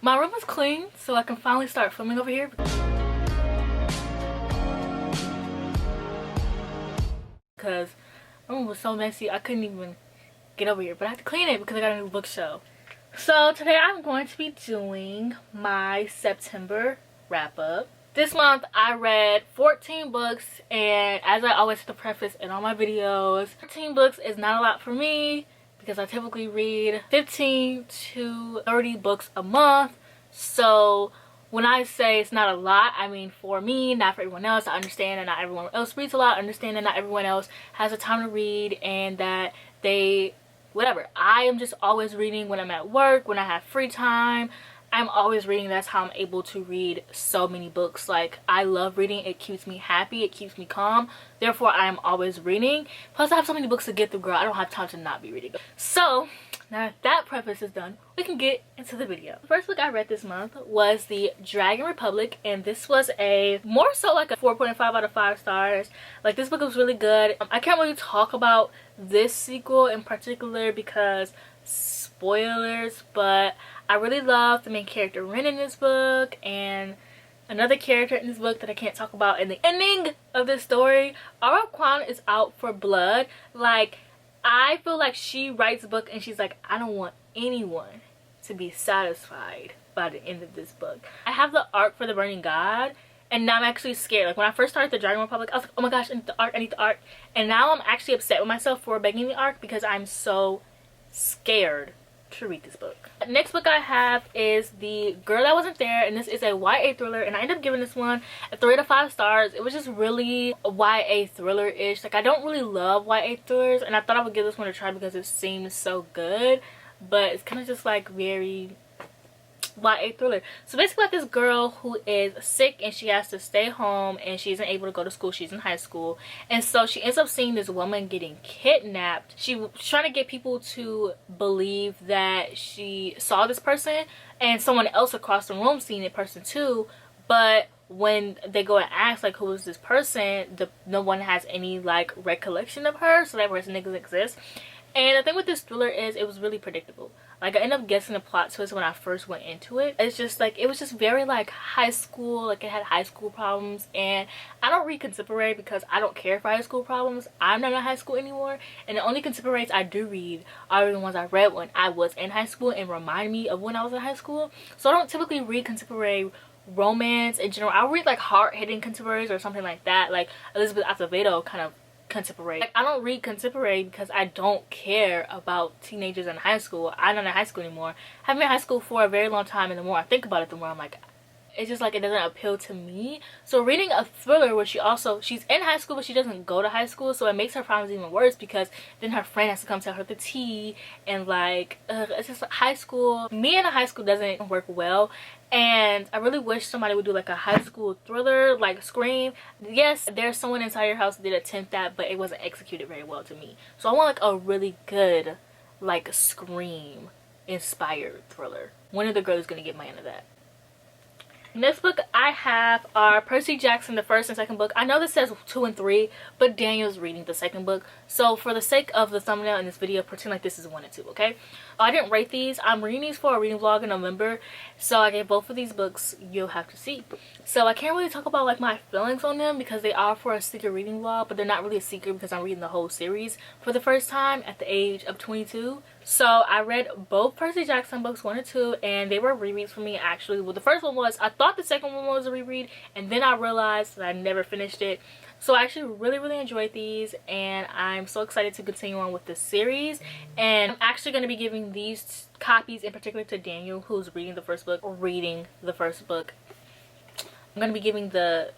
My room is clean, so I can finally start filming over here. Because my room was so messy, I couldn't even get over here. But I had to clean it because I got a new bookshelf. So today I'm going to be doing my September wrap up. This month I read 14 books, and as I always have to preface in all my videos, 14 books is not a lot for me because I typically read 15 to 30 books a month. So when I say it's not a lot, I mean for me, not for everyone else. I understand that not everyone else reads a lot. I understand that not everyone else has the time to read, and that they, whatever. I am just always reading when I'm at work, when I have free time. I'm always reading. That's how I'm able to read so many books. Like, I love reading. It keeps me happy. It keeps me calm. Therefore, I am always reading. Plus, I have so many books to get through, girl. I don't have time to not be reading. So, now that that preface is done, we can get into the video. The first book I read this month was The Dragon Republic, and this was a more so like a 4.5 out of 5 stars. Like, this book was really good. I can't really talk about this sequel in particular because spoilers, but I really love the main character Ren in this book, and another character in this book that I can't talk about in the ending of this story. Lalicon is out for blood. Like, I feel like she writes a book and she's like, I don't want anyone to be satisfied by the end of this book. I have the arc for the Burning God, and now I'm actually scared. Like, when I first started the Dragon Republic, I was like, oh my gosh, I need the arc, I need the arc. And now I'm actually upset with myself for begging the arc because I'm so scared to read this book. The next book I have is The Girl That Wasn't There, and this is a YA thriller, and I ended up giving this one a 3 out of 5 stars. It was just really a YA thriller-ish. Like, I don't really love YA thrillers, and I thought I would give this one a try because it seems so good, but it's kind of just like very YA thriller. So basically, like, this girl who is sick and she has to stay home and she isn't able to go to school. She's in high school, and so she ends up seeing this woman getting kidnapped. She was trying to get people to believe that she saw this person, and someone else across the room seeing that person too, but when they go and ask like, who is this person, no one has any like recollection of her, so that person doesn't exist. And the thing with this thriller is it was really predictable. Like, I ended up guessing the plot twist when I first went into it. It's just like, it was just very like high school. Like, it had high school problems, and I don't read contemporary because I don't care for high school problems. I'm not in high school anymore, and the only contemporaries I do read are the ones I read when I was in high school and remind me of when I was in high school. So I don't typically read contemporary romance in general. I'll read like hard-hitting contemporaries or something like that, like Elizabeth Acevedo kind of contemporary. Like, I don't read contemporary because I don't care about teenagers in high school. I'm not in high school anymore. I haven't been in high school for a very long time, and the more I think about it, the more I'm like, it's just like, it doesn't appeal to me. So reading a thriller where she's in high school but she doesn't go to high school, so it makes her problems even worse because then her friend has to come tell her the tea, and like, it's just like high school. Me in a high school doesn't work well, and I really wish somebody would do like a high school thriller like Scream. Yes, there's someone inside your house that did attempt that, but it wasn't executed very well to me. So I want like a really good like Scream inspired thriller. One of the girls is gonna get my end of that. Next book I have are Percy Jackson, the first and second book. I know this says 2 and 3, but Daniel's reading the second book. So for the sake of the thumbnail in this video, pretend like this is 1 and 2, okay? I didn't rate these. I'm reading these for a reading vlog in November. So I gave both of these books. You'll have to see. So I can't really talk about like my feelings on them because they are for a secret reading vlog, but they're not really a secret because I'm reading the whole series for the first time at the age of 22. So I read both Percy Jackson books 1 and 2, and they were rereads for me actually. Well, the first one was, I thought the second one was a reread, and then I realized that I never finished it. So I actually really enjoyed these, and I'm so excited to continue on with this series. And I'm actually going to be giving these copies in particular to Daniel, who's reading the first book. I'm going to be giving the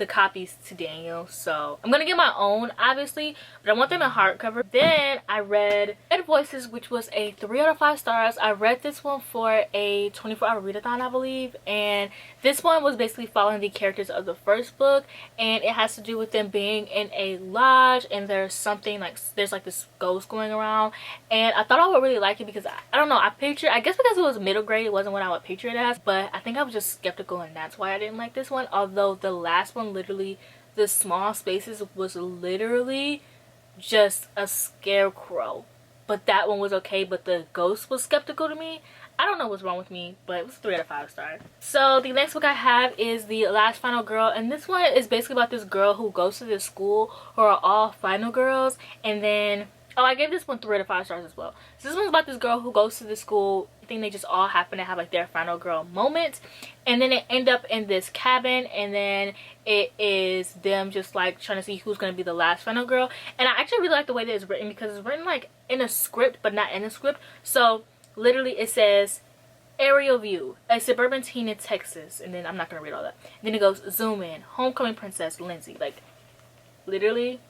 copies to Daniel, so I'm gonna get my own obviously, but I want them in hardcover. Then I read Red Voices, which was a 3 out of 5 stars. I read this one for a 24-hour readathon, I believe, and this one was basically following the characters of the first book, and it has to do with them being in a lodge, and there's something like, there's like this ghost going around, and I thought I would really like it because I don't know, I guess because it was middle grade, it wasn't what I would picture it as, but I think I was just skeptical, and that's why I didn't like this one. Although the last one, literally the small spaces, was literally just a scarecrow, but that one was okay, but the ghost was skeptical to me. I don't know what's wrong with me, but it was 3 out of 5 stars. So the next book I have is The Last Final Girl, and this one is basically about this girl who goes to this school who are all final girls, and then I gave this one 3 out of 5 stars as well. So this one's about this girl who goes to the school. I think they just all happen to have like their final girl moment, and then they end up in this cabin, and then it is them just like trying to see who's going to be the last final girl. And I actually really like the way that it's written, because it's written like in a script but not in a script. So literally it says aerial view, a suburban teen in Texas, and then I'm not going to read all that. And then it goes zoom in, homecoming princess Lindsay. Like literally,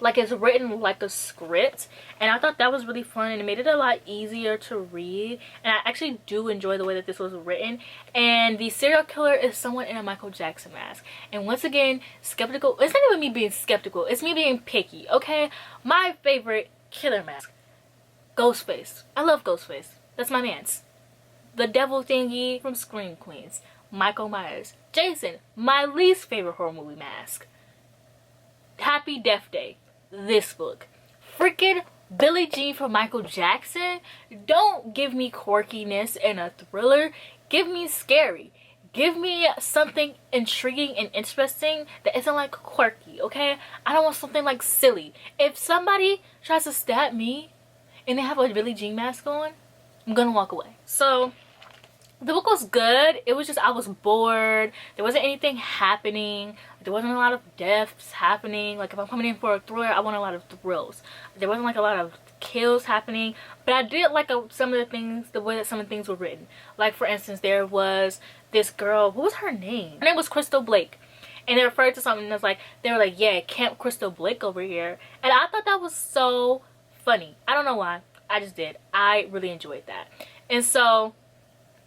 like it's written like a script, and I thought that was really fun, and it made it a lot easier to read. And I actually do enjoy the way that this was written. And the serial killer is someone in a Michael Jackson mask, and once again, skeptical. It's not even me being skeptical, it's me being picky. Okay, my favorite killer mask, Ghostface. I love Ghostface, that's my man's. The devil thingy from Scream Queens, Michael Myers. Jason, my least favorite horror movie mask, Happy Death Day. This book, freaking Billie Jean from Michael Jackson. Don't give me quirkiness and a thriller, give me scary, give me something intriguing and interesting that isn't like quirky. Okay, I don't want something like silly. If somebody tries to stab me and they have a Billie Jean mask on, I'm gonna walk away. So the book was good. It was just, I was bored. There wasn't anything happening. There wasn't a lot of deaths happening. Like if I'm coming in for a thriller, I want a lot of thrills. There wasn't like a lot of kills happening. But I did like some of the things, the way that some of the things were written. Like for instance, there was this girl, what was her name? Her name was Crystal Blake. And they referred to something that's like, they were like, yeah, Camp Crystal Blake over here. And I thought that was so funny. I don't know why. I just did. I really enjoyed that. And so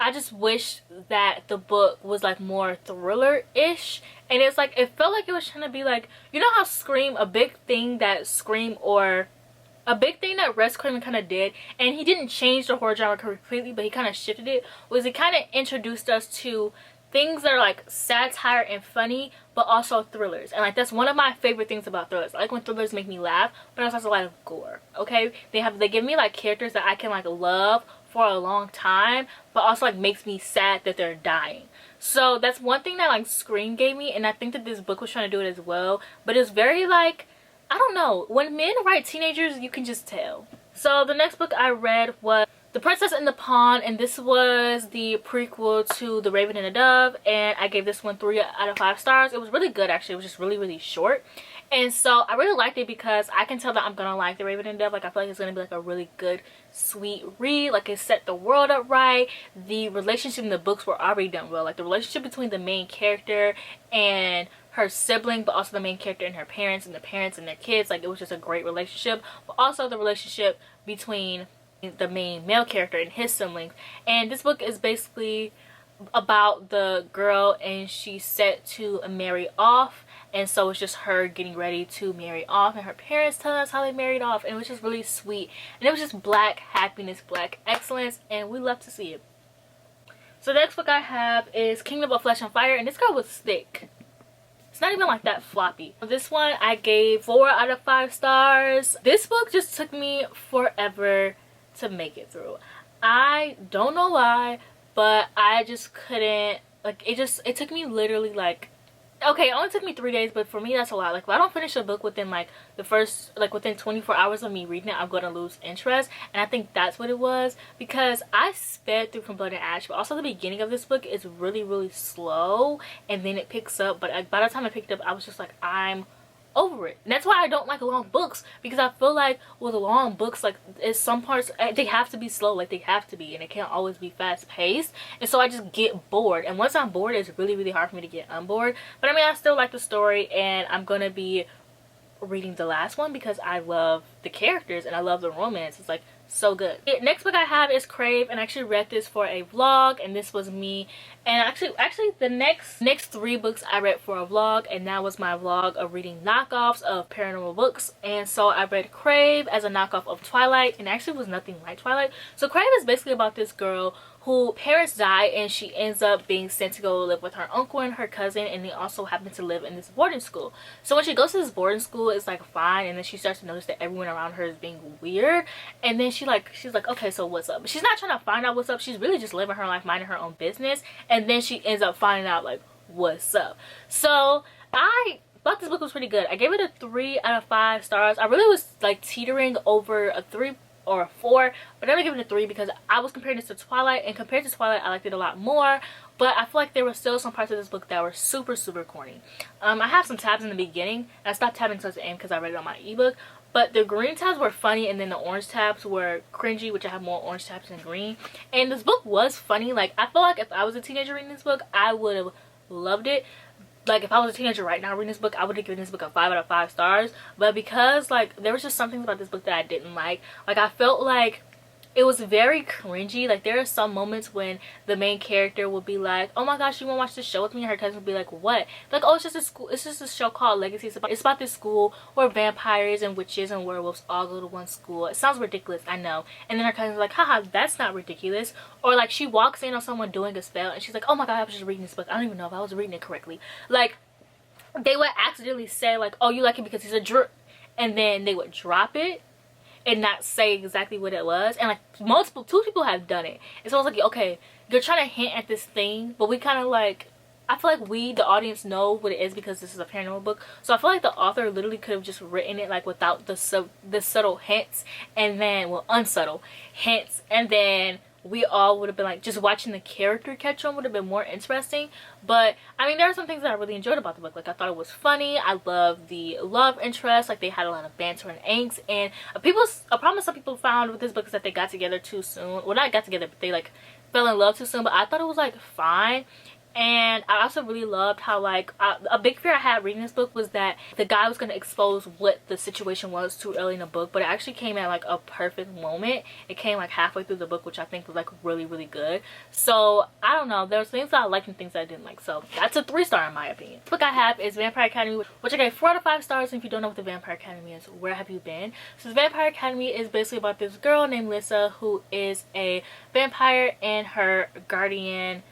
I just wish that the book was like more thriller-ish, and it's like, it felt like it was trying to be like, you know how Scream, a big thing that Wes Craven kind of did, and he didn't change the horror genre completely, but he kind of shifted it, was he kind of introduced us to things that are like satire and funny, but also thrillers. And like that's one of my favorite things about thrillers. I like when thrillers make me laugh, but also has a lot of gore. Okay, they give me like characters that I can like love for a long time, but also like makes me sad that they're dying. So that's one thing that like Scream gave me, and I think that this book was trying to do it as well. But it's very like, I don't know, when men write teenagers, you can just tell. So the next book I read was The Princess and the Pawn, and this was the prequel to The Raven and the Dove, and I gave this one 3 out of 5 stars. It was really good actually. It was just really short. And so I really liked it because I can tell that I'm gonna like The Raven and Dove. Like I feel like it's gonna be like a really good, sweet read. Like it set the world up right. The relationship in the books were already done well. Like the relationship between the main character and her sibling, but also the main character and her parents, and the parents and their kids. Like it was just a great relationship. But also the relationship between the main male character and his siblings. And this book is basically about the girl, and she's set to marry off, and so it's just her getting ready to marry off, and her parents telling us how they married off, and it was just really sweet, and it was just black happiness, black excellence, and we love to see it. So the next book I have is Kingdom of Flesh and Fire, and this girl was thick. It's not even like that floppy. This one I gave 4 out of 5 stars. This book just took me forever to make it through. I don't know why, but I just couldn't, like it took me literally like, okay, it only took me 3 days, but for me that's a lot. Like if I don't finish a book within like the first, like within 24 hours of me reading it, I'm gonna lose interest. And I think that's what it was, because I sped through From Blood and Ash, but also the beginning of this book is really slow, and then it picks up. But like, by the time I picked up, I was just like, I'm over it. And that's why I don't like long books, because I feel like with long books, like it's some parts they have to be slow, like they have to be, and it can't always be fast paced, and so I just get bored. And once I'm bored, it's really hard for me to get unboard. But I mean, I still like the story, and I'm gonna be reading the last one because I love the characters and I love the romance. It's like so good. The next book I have is Crave, and I actually read this for a vlog, and this was me. And actually the next 3 books I read for a vlog, and that was my vlog of reading knockoffs of paranormal books. And so I read Crave as a knockoff of Twilight, and actually was nothing like Twilight. So Crave is basically about this girl who parents die, and she ends up being sent to go live with her uncle and her cousin, and they also happen to live in this boarding school. So when she goes to this boarding school, it's like fine, and then she starts to notice that everyone around her is being weird, and then she's like, okay, so what's up? But she's not trying to find out what's up. She's really just living her life, minding her own business, and then she ends up finding out like what's up. So I thought this book was pretty good. I gave it a 3 out of 5 stars. I really was like teetering over a 3 or a 4, but I'm gonna give it a 3 because I was comparing this to Twilight, and compared to Twilight I liked it a lot more, but I feel like there were still some parts of this book that were super corny. I have some tabs in the beginning, and I stopped tabbing towards the end because I read it on my ebook, but the green tabs were funny, and then the orange tabs were cringy, which I have more orange tabs than green. And this book was funny. Like, I feel like if I was a teenager reading this book, I would have loved it. Like, if I was a teenager right now reading this book, I would have given this book a 5 out of 5 stars. But because, like, there was just something about this book that I didn't like. Like, I felt like it was very cringy. Like, there are some moments when the main character would be like, oh my gosh, you want to watch this show with me? And her cousin would be like, what? Like, oh, it's just a show called Legacy. It's about this school where vampires and witches and werewolves all go to one school. It sounds ridiculous, I know. And then her cousin's like, haha, that's not ridiculous. Or like, she walks in on someone doing a spell and she's like, oh my god, I was just reading this book. I don't even know if I was reading it correctly. Like, they would accidentally say like, oh, you like it because he's a drip, and then they would drop it and not say exactly what it was. And like two people have done it, and so I was like, okay, you're trying to hint at this thing, but we kind of like, I feel like we, the audience, know what it is because this is a paranormal book. So I feel like the author literally could have just written it like without the subtle hints, and then, well, unsubtle hints, and then we all would have been like, just watching the character catch on would have been more interesting. But I mean, there are some things that I really enjoyed about the book. Like, I thought it was funny. I love the love interest. Like, they had a lot of banter and angst, and a problem some people found with this book is that they got together too soon. Well, not got together, but they like fell in love too soon. But I thought it was like fine. And I also really loved how, like, a big fear I had reading this book was that the guy was going to expose what the situation was too early in the book, but it actually came at like a perfect moment. It came like halfway through the book, which I think was like really good. So I don't know, there's things that I liked and things that I didn't like, so that's a 3-star in my opinion. The book I have is Vampire Academy, which I gave 4 out of 5 stars. And if you don't know what the Vampire Academy is, where have you been? So the Vampire Academy is basically about this girl named Lisa who is a vampire, and her guardian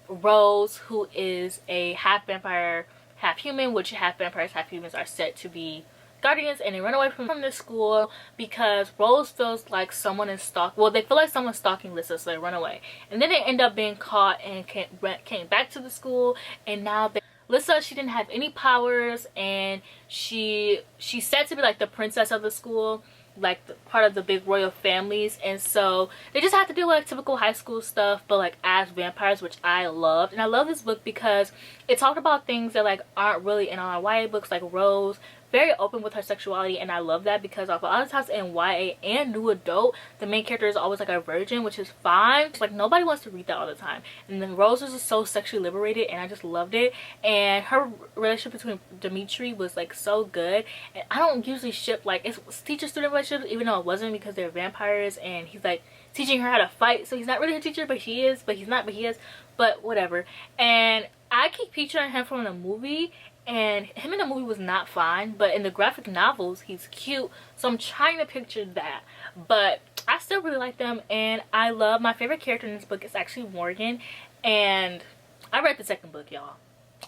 Rose, who is a half vampire half human, which half vampires half humans are said to be guardians, and they run away from this school because Rose feels like someone is they feel like someone's stalking Lisa, so they run away, and then they end up being caught and came back to the school. And now Lisa, she didn't have any powers, and she's said to be like the princess of the school, like part of the big royal families, and so they just have to do like typical high school stuff, but like as vampires, which I loved. And I love this book because it talked about things that like aren't really in all our YA books. Like Rose, very open with her sexuality, and I love that because a lot of times in YA and new adult, the main character is always like a virgin, which is fine. Like, nobody wants to read that all the time. And then Rose was just so sexually liberated, and I just loved it. And her relationship between Dimitri was like so good. And I don't usually ship like it's teacher-student relationship, even though it wasn't, because they're vampires, and he's like teaching her how to fight. So he's not really her teacher, but he is. But he's not, but he is. But whatever. And I keep picturing him from the movie, and him in the movie was not fine, but in the graphic novels he's cute, so I'm trying to picture that. But I still really like them, and I love, my favorite character in this book is actually Morgan. And I read the second book, y'all.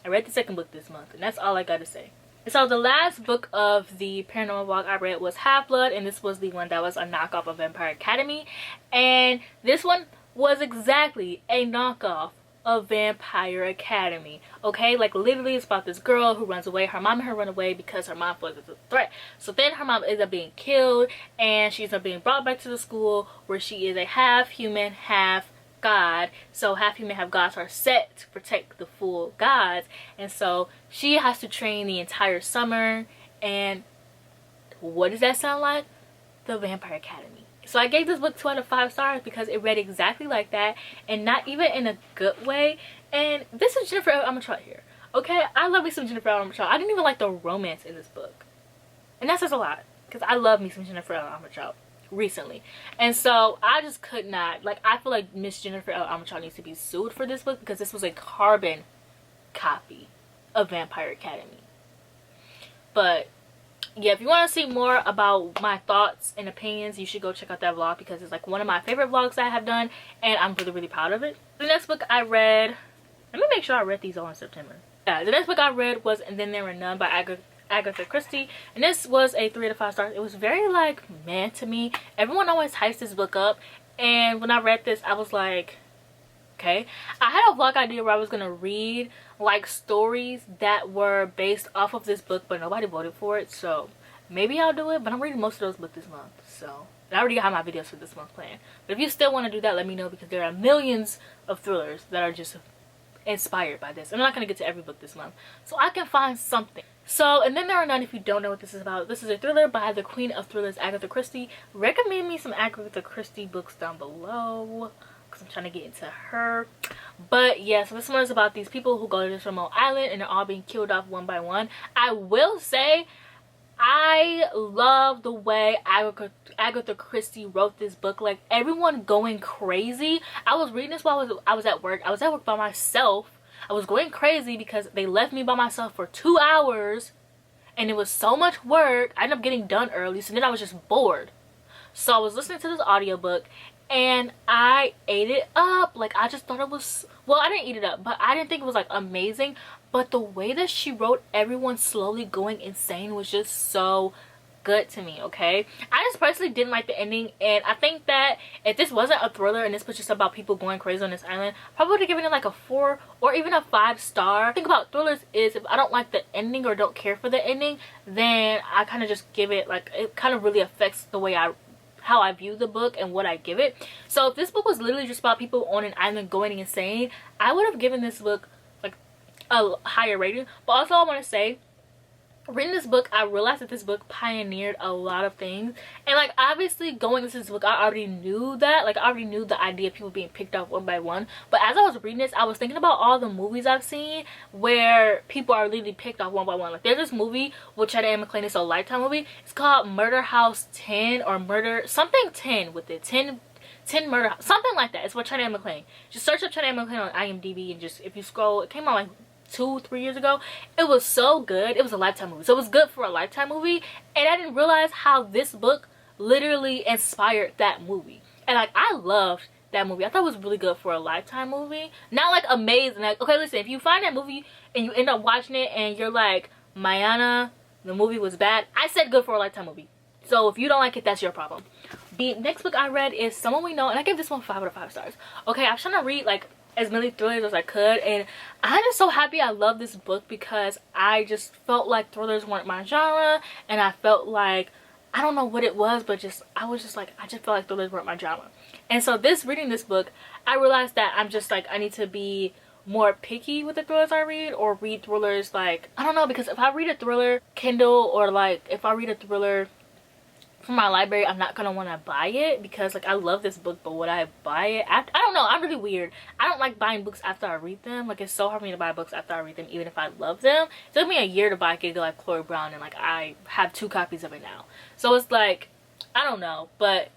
I read the second book this month, and that's all I gotta say. So the last book of the paranormal vlog I read was Half-Blood, and this was the one that was a knockoff of Vampire Academy, and this one was exactly a knockoff of Vampire Academy. Okay, like literally it's about this girl who runs away. Her mom and her run away because her mom feels it's a threat. So then her mom ends up being killed, and she's being brought back to the school where she is a half human, half god. So half human, half gods are set to protect the full gods, and so she has to train the entire summer. And what does that sound like? The Vampire Academy. So I gave this book 2 out of 5 stars because it read exactly like that, and not even in a good way. And this is Jennifer L. Armentrout here. Okay, I love me some Jennifer L. Armentrout. I didn't even like the romance in this book, and that says a lot because I love me some Jennifer L. Armentrout recently. And so I just could not, like, I feel like Miss Jennifer L. Armentrout needs to be sued for this book because this was a carbon copy of Vampire Academy. But yeah, if you want to see more about my thoughts and opinions, you should go check out that vlog, because it's like one of my favorite vlogs I have done, and I'm really, really proud of it. The next book I read, let me make sure I read these all in September. Yeah, the next book I read was And Then There Were None by Agatha Christie, and this was a 3 out of 5 stars. It was very like meh to me. Everyone always hypes this book up, and when I read this, I was like, okay. I had a vlog idea where I was gonna read like stories that were based off of this book, but nobody voted for it, so maybe I'll do it. But I'm reading most of those books this month, so, and I already have my videos for this month planned. But if you still want to do that, let me know, because there are millions of thrillers that are just inspired by this. I'm not gonna get to every book this month, so I can find something. So, And Then There Are None, if you don't know what this is about, this is a thriller by the queen of thrillers, Agatha Christie. Recommend me some Agatha Christie books down below, because I'm trying to get into her. But yeah, so this one is about these people who go to this remote island, and they're all being killed off one by one. I will say, I love the way Agatha Christie wrote this book. Like, everyone going crazy. I was reading this while I was at work. I was at work by myself. I was going crazy because they left me by myself for 2 hours, and it was so much work. I ended up getting done early, so then I was just bored. So I was listening to this audiobook, and I ate it up. Like, I just thought it was, well, I didn't eat it up, but I didn't think it was like amazing. But the way that she wrote everyone slowly going insane was just so good to me. Okay, I just personally didn't like the ending, and I think that if this wasn't a thriller and this was just about people going crazy on this island, I probably would have given it like a 4 or even a 5 star. The thing about thrillers is, if I don't like the ending or don't care for the ending, then I kind of just give it, like, it kind of really affects the way how I view the book and what I give it. So if this book was literally just about people on an island going insane, I would have given this book like a higher rating. But also, I want to say, reading this book, I realized that this book pioneered a lot of things. And like, obviously going into this book, I already knew that. Like, I already knew the idea of people being picked off one by one. But as I was reading this, I was thinking about all the movies I've seen where people are literally picked off one by one. Like, there's this movie with Channing McClain. It's a Lifetime movie. It's called Murder House 10 or Murder something 10 with it. 10 Murder House, something like that. It's with Channing McClain. Just search up Channing McClain on IMDb, and just, if you scroll, it came out like 2-3 years ago. It was so good. It was a Lifetime movie, so it was good for a Lifetime movie, and I didn't realize how this book literally inspired that movie. And like, I loved that movie. I thought it was really good for a Lifetime movie. Not like amazing. Like, okay, listen, if you find that movie and you end up watching it and you're like, Mayana, the movie was bad, I said good for a Lifetime movie. So if you don't like it, that's your problem. The next book I read is Someone We Know, and I gave this one 5 out of 5 stars. Okay, I was trying to read like as many thrillers as I could, and I'm just so happy I love this book, because I just felt like thrillers weren't my genre, and I felt like, I don't know what it was, but just, I just felt like thrillers weren't my genre. And so reading this book, I realized that I'm just like, I need to be more picky with the thrillers I read, or read thrillers like, I don't know, because if I read a thriller Kindle, or like if I read a thriller from my library, I'm not gonna want to buy it, because like, I love this book, but would I buy it after? I don't know, I'm really weird. I don't like buying books after I read them. Like, it's so hard for me to buy books after I read them, even if I love them. It took me a year to buy Giga like Chloe Brown, and like, I have 2 copies of it now. So it's like, I don't know, but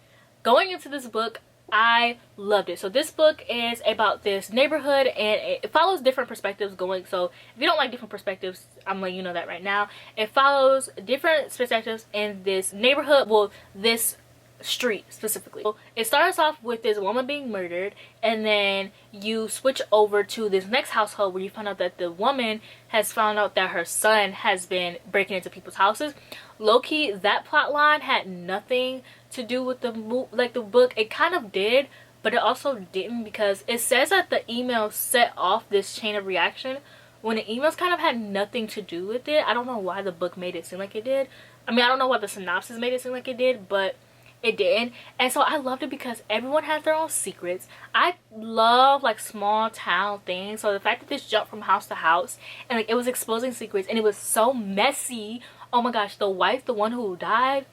going into this book, I loved it. So this book is about this neighborhood, and it follows different perspectives going. So if you don't like different perspectives, I'm letting you know that right now. It follows different perspectives in this neighborhood, well, this street specifically. So it starts off with this woman being murdered, and then you switch over to this next household where you find out that the woman has found out that her son has been breaking into people's houses. Low-key, that plot line had nothing to do with the book. It kind of did, but it also didn't, because it says that the email set off this chain of reaction when the emails kind of had nothing to do with it. I don't know why the book made it seem like it did. I mean, I don't know why the synopsis made it seem like it did, but it didn't. And so I loved it because everyone has their own secrets. I love like small town things, so the fact that this jumped from house to house, and like, it was exposing secrets, and it was so messy. Oh my gosh, the wife, the one who died,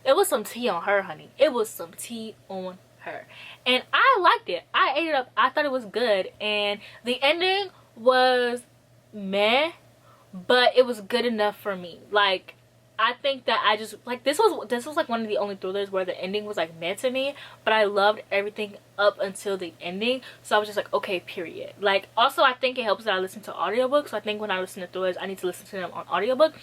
it was some tea on her, honey. It was some tea on her. And I liked it. I ate it up. I thought it was good. And the ending was meh, but it was good enough for me. Like, I think that I just like this was like one of the only thrillers where the ending was like meant to me, but I loved everything up until the ending. So I was just like, okay, period. Like, also I think it helps that I listen to audiobooks. So I think when I listen to thrillers, I need to listen to them on audiobook.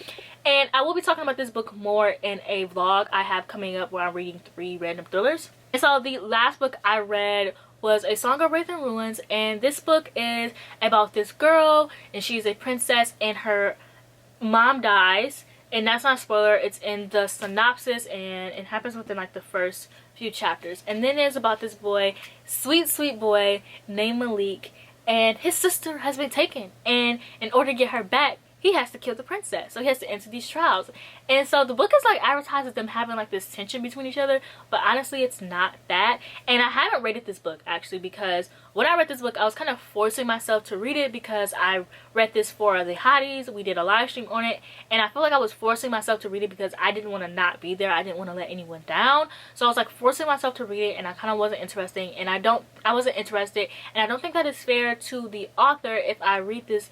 And I will be talking about this book more in a vlog I have coming up where I'm reading 3 random thrillers. And so the last book I read was A Song of Wraith and Ruins, and this book is about this girl, and she's a princess, and her mom dies. And that's not a spoiler, it's in the synopsis, and it happens within like the first few chapters. And then there's about this boy, sweet boy named Malik, and his sister has been taken, and in order to get her back, he has to kill the princess. So he has to enter these trials. And so the book is like advertises them having like this tension between each other, but honestly it's not that. And I haven't rated this book actually, because when I read this book I was kind of forcing myself to read it, because I read this for the hotties. We did a live stream on it, and I feel like I was forcing myself to read it because I didn't want to not be there. I didn't want to let anyone down. So I was like forcing myself to read it, and I kind of wasn't interested, and I wasn't interested, and I don't think that is fair to the author if I rate this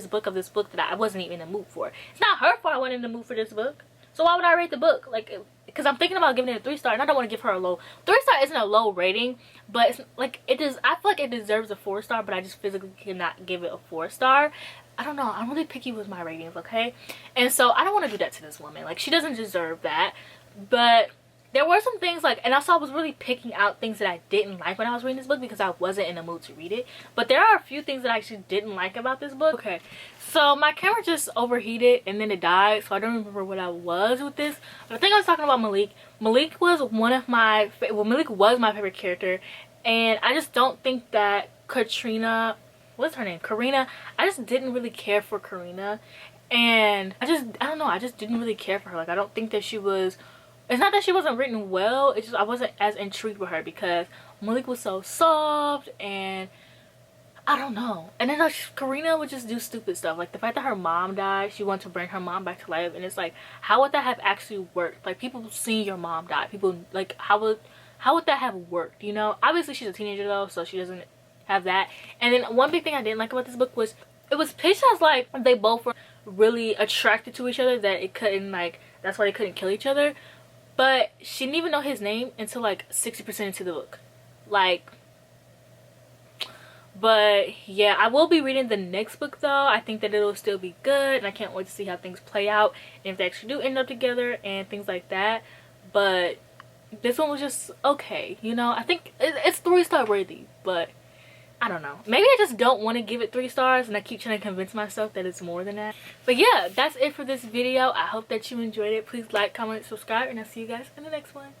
book that I wasn't even in the mood for. It's not her fault I wasn't in the mood for this book. So why would I rate the book? Like, because I'm thinking about giving it a 3-star, and I don't want to give her a low 3-star. Isn't a low rating, but it's like it does. I feel like it deserves a 4-star, but I just physically cannot give it a 4-star. I don't know, I'm really picky with my ratings, okay? And so I don't want to do that to this woman. Like, she doesn't deserve that. But there were some things, like, and also I was really picking out things that I didn't like when I was reading this book because I wasn't in the mood to read it. But there are a few things that I actually didn't like about this book. Okay, so my camera just overheated and then it died, so I don't remember what I was with this. But I think I was talking about Malik. Malik was my favorite character, and I just don't think that Karina, I just didn't really care for Karina, and I don't know, I just didn't really care for her. Like, I don't think that she was, it's not that she wasn't written well, it's just I wasn't as intrigued with her because Malik was so soft, and I don't know. And then Karina would just do stupid stuff. Like the fact that her mom died, she wanted to bring her mom back to life, and it's like, how would that have actually worked? Like, people seeing your mom die, people, like, how would that have worked, you know? Obviously she's a teenager though, so she doesn't have that. And then one big thing I didn't like about this book was it was pitched as like they both were really attracted to each other, that it couldn't, like, that's why they couldn't kill each other. But she didn't even know his name until like 60% into the book. Like, but yeah, I will be reading the next book though. I think that it'll still be good, and I can't wait to see how things play out and if they actually do end up together and things like that. But this one was just okay, you know. I think it's 3-star worthy, but I don't know, maybe I just don't want to give it 3 stars, and I keep trying to convince myself that it's more than that. But yeah, that's it for this video. I hope that you enjoyed it. Please like, comment, subscribe, and I'll see you guys in the next one.